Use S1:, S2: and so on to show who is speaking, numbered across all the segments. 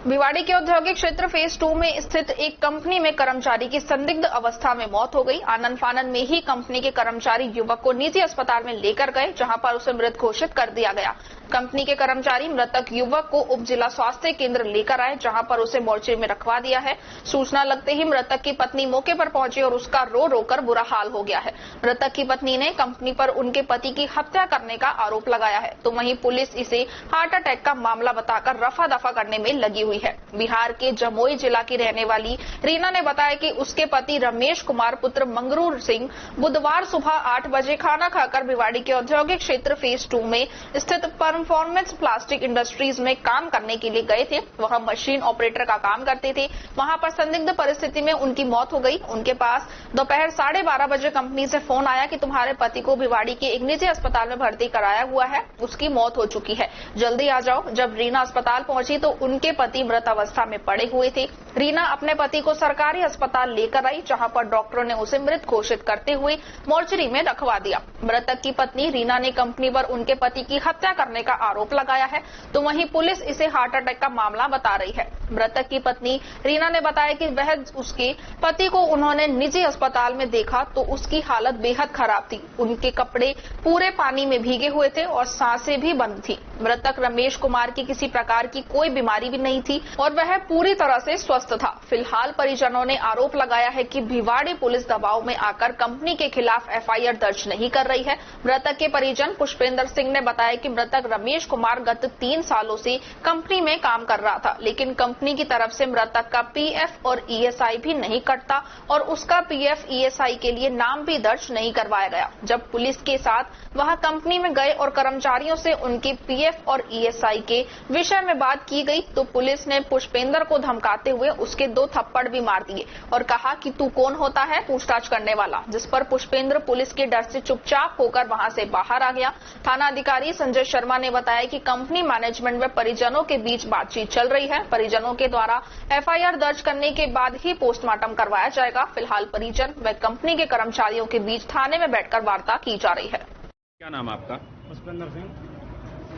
S1: भिवाड़ी के औद्योगिक क्षेत्र फेज 2 में स्थित एक कंपनी में कर्मचारी की संदिग्ध अवस्था में मौत हो गई। आनन फानन में ही कंपनी के कर्मचारी युवक को निजी अस्पताल में लेकर गए, जहां पर उसे मृत घोषित कर दिया गया। कंपनी के कर्मचारी मृतक युवक को उप जिला स्वास्थ्य केंद्र लेकर आए, जहां पर उसे मोर्चे में रखवा दिया है। सूचना लगते ही मृतक की पत्नी मौके पर पहुंची और उसका रो रो कर बुरा हाल हो गया है। मृतक की पत्नी ने कंपनी पर उनके पति की हत्या करने का आरोप लगाया है, तो वहीं पुलिस इसे हार्ट अटैक का मामला बताकर रफा दफा करने में लगी हुई है। बिहार के जमुई जिला की रहने वाली रीना ने बताया कि उसके पति रमेश कुमार पुत्र मंगरूर सिंह बुधवार सुबह 8 बजे खाना खाकर भिवाड़ी के औद्योगिक क्षेत्र फेज 2 में स्थित परफॉर्मेंस प्लास्टिक इंडस्ट्रीज में काम करने के लिए गए थे। वह मशीन ऑपरेटर का काम करते थे। वहां पर संदिग्ध परिस्थिति में उनकी मौत हो गई। उनके पास दोपहर 12:30 बजे कंपनी से फोन आया कि तुम्हारे पति को भिवाड़ी के एक निजी अस्पताल में भर्ती कराया हुआ है, उसकी मौत हो चुकी है, जल्दी आ जाओ। जब रीना अस्पताल पहुंची तो उनके पति मृत अवस्था में पड़े हुए थे। रीना अपने पति को सरकारी अस्पताल लेकर आई, जहां पर डॉक्टरों ने उसे मृत घोषित करते हुए मोर्चरी में रखवा दिया। मृतक की पत्नी रीना ने कंपनी पर उनके पति की हत्या करने का आरोप लगाया है, तो वहीं पुलिस इसे हार्ट अटैक का मामला बता रही है। मृतक की पत्नी रीना ने बताया कि वह उसके पति को उन्होंने निजी अस्पताल में देखा तो उसकी हालत बेहद खराब थी। उनके कपड़े पूरे पानी में भीगे हुए थे और सांसें भी बंद थी। मृतक रमेश कुमार की किसी प्रकार की कोई बीमारी भी नहीं थी और वह पूरी तरह से स्वस्थ था। फिलहाल परिजनों ने आरोप लगाया है कि भिवाड़ी पुलिस दबाव में आकर कंपनी के खिलाफ एफआईआर दर्ज नहीं कर रही है। मृतक के परिजन पुष्पेंद्र सिंह ने बताया कि मृतक रमेश कुमार गत 3 सालों से कंपनी में काम कर रहा था, लेकिन कंपनी की तरफ से मृतक का पीएफ और ईएसआई भी नहीं कटता और उसका पीएफ ईएसआई के लिए नाम भी दर्ज नहीं करवाया गया। जब पुलिस के साथ वहां कंपनी में गए और कर्मचारियों से उनके पीएफ और ईएसआई के विषय में बात की गई तो पुलिस ने पुष्पेंद्र को धमकाते हुए उसके 2 थप्पड़ भी मार दिए और कहा कि तू कौन होता है पूछताछ करने वाला, जिस पर पुष्पेंद्र पुलिस के डर से चुपचाप होकर वहां से बाहर आ गया। थाना अधिकारी संजय शर्मा ने बताया कि कंपनी मैनेजमेंट व परिजनों के बीच बातचीत चल रही है। परिजनों के द्वारा एफआईआर दर्ज करने के बाद ही पोस्टमार्टम करवाया जाएगा। फिलहाल परिजन व कंपनी के कर्मचारियों के बीच थाने में बैठकर वार्ता की जा रही है।
S2: क्या नाम है आपका?
S3: पुष्पेंद्र सिंह।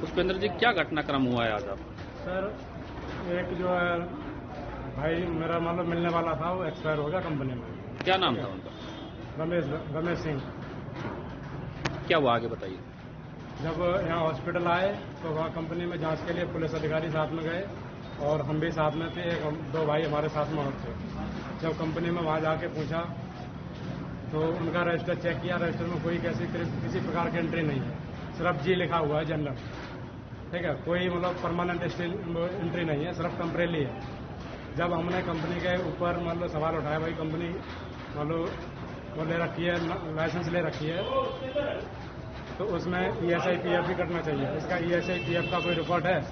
S2: पुष्पेंद्र जी, क्या घटनाक्रम हुआ है आज आप?
S3: सर, एक जो है भाई मेरा मतलब मिलने वाला था, वो एक्सपायर हो गया कंपनी में।
S2: क्या नाम था उनका?
S3: रमेश सिंह।
S2: क्या हुआ, आगे बताइए।
S3: जब यहाँ हॉस्पिटल आए तो वहाँ कंपनी में जांच के लिए पुलिस अधिकारी साथ में गए और हम भी साथ में थे। 2 भाई हमारे साथ में और थे। जब कंपनी में वहाँ जाके पूछा तो उनका रजिस्टर चेक किया। रजिस्टर में कोई किसी प्रकार की एंट्री नहीं है, सिर्फ जी लिखा हुआ है जनरल, ठीक है। कोई मतलब परमानेंट एंट्री नहीं है, सिर्फ टेम्परेरी है। जब हमने कंपनी के ऊपर मतलब सवाल उठाया, भाई कंपनी मतलब वो ले रखी है, लाइसेंस ले रखी है, तो उसमें ईएसआई पीएफ भी कटना चाहिए। इसका ईएसआई पीएफ का कोई रिकॉर्ड है?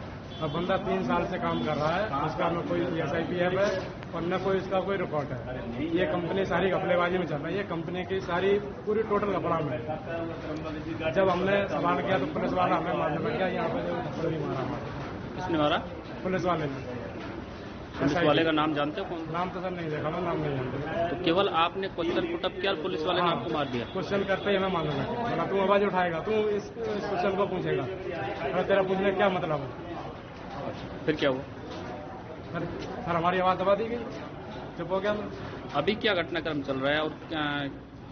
S3: अब बंदा 3 साल से काम कर रहा है, उसका न कोई ईएसआई पीएफ है और न कोई इसका कोई रिकॉर्ड है। ये कंपनी सारी घपलेबाजी में चल रही है। कंपनी की सारी पूरी टोटल घपला में है। जब हमने सवाल किया तो पुलिस वाला हमें मारने लग गया। यहाँ पे थप्पड़ भी मारा हमारे।
S2: किसने मारा?
S3: पुलिस वाले ने।
S2: पुलिस वाले का नाम जानते हो कौन?
S3: नाम तो सर नहीं देखा, मैं नाम नहीं जानता।
S2: तो केवल आपने क्वेश्चन पुटअप किया और पुलिस वाले ने आपको मार दिया?
S3: क्वेश्चन करते ही हमें मारने लगे। बोला तू आवाज उठाएगा, तू इस क्वेश्चन को पूछेगा, अरे तेरा पूछने क्या मतलब है?
S2: फिर क्या हुआ?
S3: सर हमारी आवाज दबा दी गई, चुप हो गया।
S2: अभी क्या घटनाक्रम चल रहा है और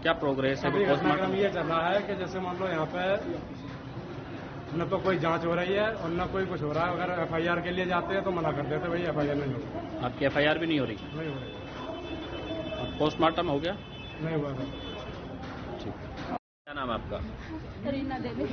S2: क्या प्रोग्रेस है?
S3: अभी घटनाक्रम ये चल रहा है कि जैसे मान लो यहाँ पे न तो कोई जांच हो रही है और न कोई कुछ हो रहा है। अगर एफआईआर के लिए जाते हैं तो मना कर देते, भाई एफआईआर नहीं हो रही।
S2: आपकी एफआईआर भी नहीं हो रही?
S3: नहीं हो रही।
S2: और पोस्टमार्टम हो गया?
S3: नहीं हुआ सर।
S2: ठीक। क्या नाम है आपका?
S4: रीना देवी।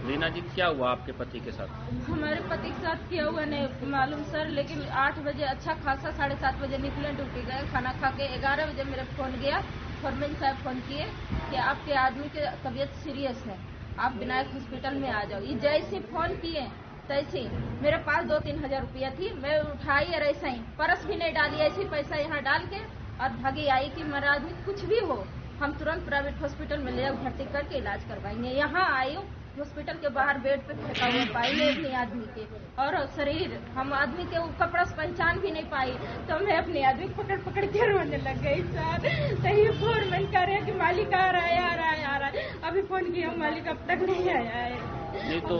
S2: रीना जी, क्या हुआ आपके पति के साथ?
S4: हमारे पति के साथ किया हुआ नहीं मालूम सर, लेकिन 8 बजे अच्छा खासा 7:30 बजे निकले, ड्यूटी गए, खाना खा के 11 बजे मेरा फोन गया। फॉरमैन साहब फोन किए कि आपके आदमी की तबीयत सीरियस है, आप विनायक हॉस्पिटल में आ जाओ। ये जैसे फोन किए तैसे मेरे पास 2-3 हजार रुपया थी, मैं उठाई और ऐसा ही पर्स भी नहीं डाली, ऐसे पैसा यहाँ डाल के और भागी आई कि मेरा आदमी कुछ भी हो हम तुरंत प्राइवेट हॉस्पिटल में ले भर्ती करके इलाज करवाएंगे। यहाँ आई हॉस्पिटल के बाहर बेड पे फेंका हुआ पाई मैं अपने आदमी के, और शरीर हम आदमी के कपड़ा से पहचान भी नहीं पाई, तो मैं अपने आदमी पकड़ पकड़ के रोने लग गई। सर सही फोन कर रहे कि मालिक आ रहा है, आ रहा है, आ रहा है। अभी फोन किया, मालिक अब तक नहीं आया है।
S2: नहीं तो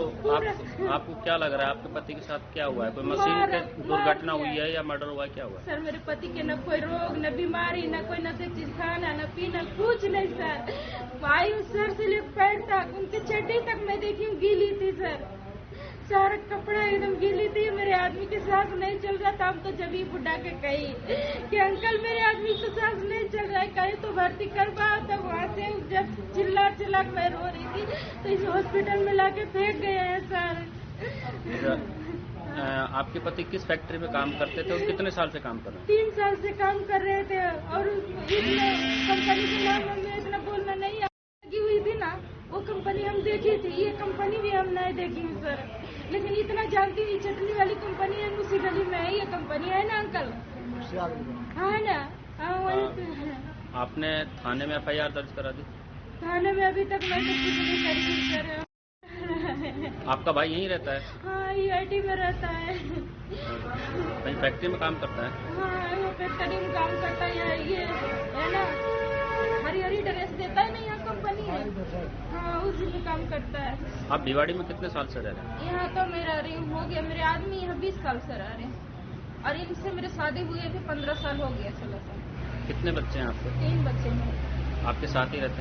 S2: आपको क्या लग रहा है, आपके पति के साथ क्या हुआ है? कोई मशीन के दुर्घटना हुई है या मर्डर हुआ है, क्या हुआ है?
S4: सर मेरे पति के न कोई रोग, न बीमारी, न कोई नशे चीज खाना, न पीना, कुछ नहीं सर। वायु सर से लेकर पैर तक, उनकी चड्डी तक मैं देखी हूँ गीली थी सर, सारा कपड़ा एकदम गीली थी। मेरे आदमी की सांस नहीं चल रहा था। हम तो जब ही बुढ़ा के कही कि अंकल मेरे आदमी तो सांस नहीं चल रहा है, कहीं तो भर्ती करवाओ। तब वहाँ से जब चिल्ला चिल्ला मैं रो रही थी तो इस हॉस्पिटल में लाके फेंक गए हैं सर।
S2: आपके पति किस फैक्ट्री में काम करते थे और कितने साल से काम कर रहे हैं?
S4: 3 साल से काम कर रहे थे और कंपनी के नाम हमें इतना बोलना नहीं लगी हुई थी ना, वो कंपनी हम देखी थी, ये कंपनी भी हम नहीं देखी सर। लेकिन इतना जानती हुई चटनी वाली कंपनी है, उसी गली में है ये कंपनी, है ना अंकल? हाँ ना, हाँ वही तो है।
S2: आपने थाने में FIR दर्ज करा दी?
S4: थाने में अभी तक मैं तो कुछ नहीं करी सर।
S2: आपका भाई यहीं रहता है?
S4: हाँ UIT में रहता है।
S2: कहीं फैक्ट्री में काम करता है?
S4: हाँ वो फैक्ट्री में काम करता है, ये है ना हरी हरी ड्रेस देता है ना, यहाँ कंपनी है, हाँ उसी में काम करता है।
S2: आप भिवाड़ी में कितने साल से रह रहे हैं?
S4: यहाँ तो मैं रह रही हूँ, हो गया मेरे आदमी यहाँ 20 साल से रह रहे हैं और इनसे मेरे शादी हुए थे 15 साल हो गया, 16 साल।
S2: कितने बच्चे हैं आपके?
S4: 3 बच्चे हैं।
S2: आपके साथ ही रहते हैं?